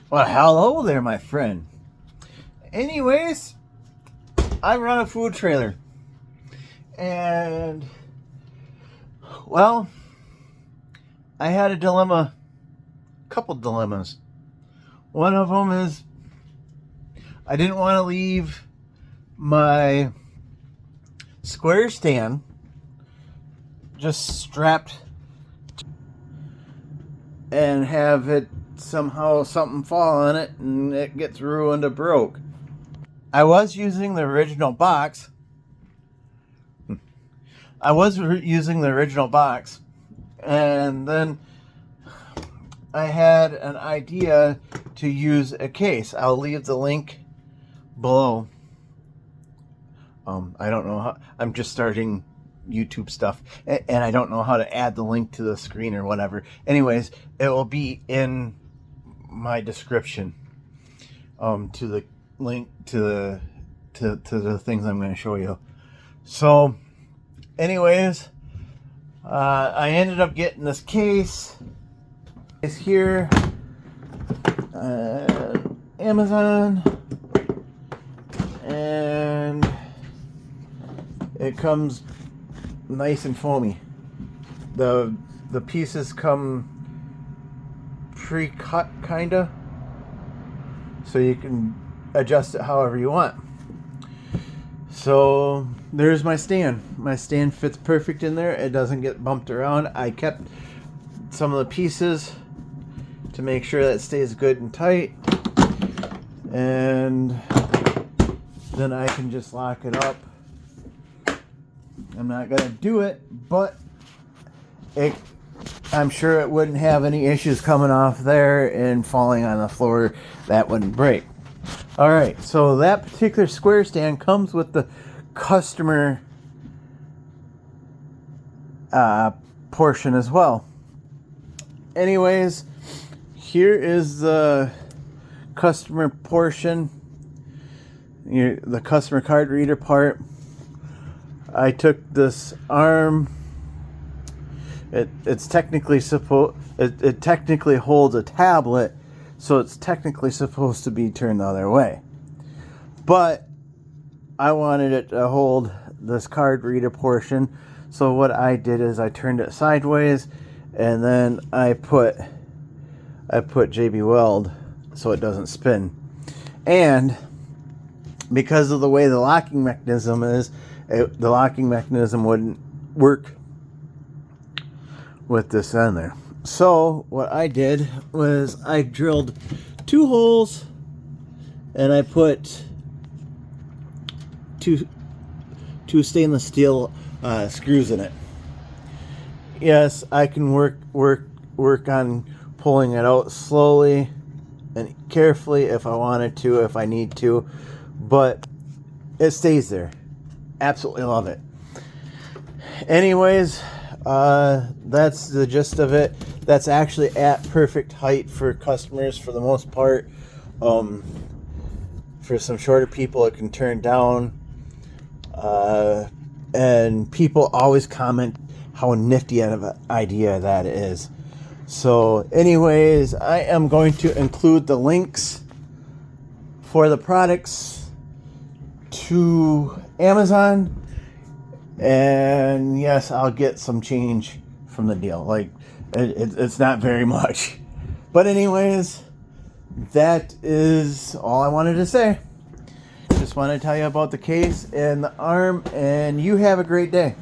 Well, hello there, my friend. Anyways, I run a food trailer. And, well, I had a dilemma, a couple dilemmas. One of them is I didn't want to leave my square stand just strapped and have it somehow something fall on it and it gets ruined or broke. I was using the original box. And then I had an idea to use a case. I'll leave the link below. I don't know how. I'm just starting YouTube stuff, and I don't know how to add the link to the screen or whatever. Anyways, it will be in my description. To the link to the things I'm going to show you. So, anyways, I ended up getting this case. It's here, Amazon, and it comes nice and foamy. The pieces come pre-cut, kinda, so you can adjust it however you want. So there's my stand. My stand fits perfect in there. It doesn't get bumped around. I kept some of the pieces to make sure that it stays good and tight, and then I can just lock it up. I'm not gonna do it, but I'm sure it wouldn't have any issues coming off there and falling on the floor. That wouldn't break. All right, so that particular square stand comes with the customer portion as well. Anyways, here is the customer portion, the customer card reader part. I took this arm. It's technically it technically holds a tablet, so it's technically supposed to be turned the other way. But I wanted it to hold this card reader portion, so what I did is I turned it sideways, and then I put JB Weld so it doesn't spin. And because of the way the locking mechanism is, the locking mechanism wouldn't work with this on there. So what I did was I drilled 2 holes, and I put two stainless steel screws in it. Yes, I can work on pulling it out slowly and carefully if I wanted to, if I need to, but it stays there. Absolutely love it. Anyways, that's the gist of it. That's actually at perfect height for customers for the most part. For some shorter people, it can turn down. And people always comment how nifty of an idea that is. So anyways, I am going to include the links for the products to Amazon, and yes, I'll get some change from the deal. Like, it's not very much, but anyways, that is all I wanted to say. Just want to tell you about the case and the arm, and you have a great day.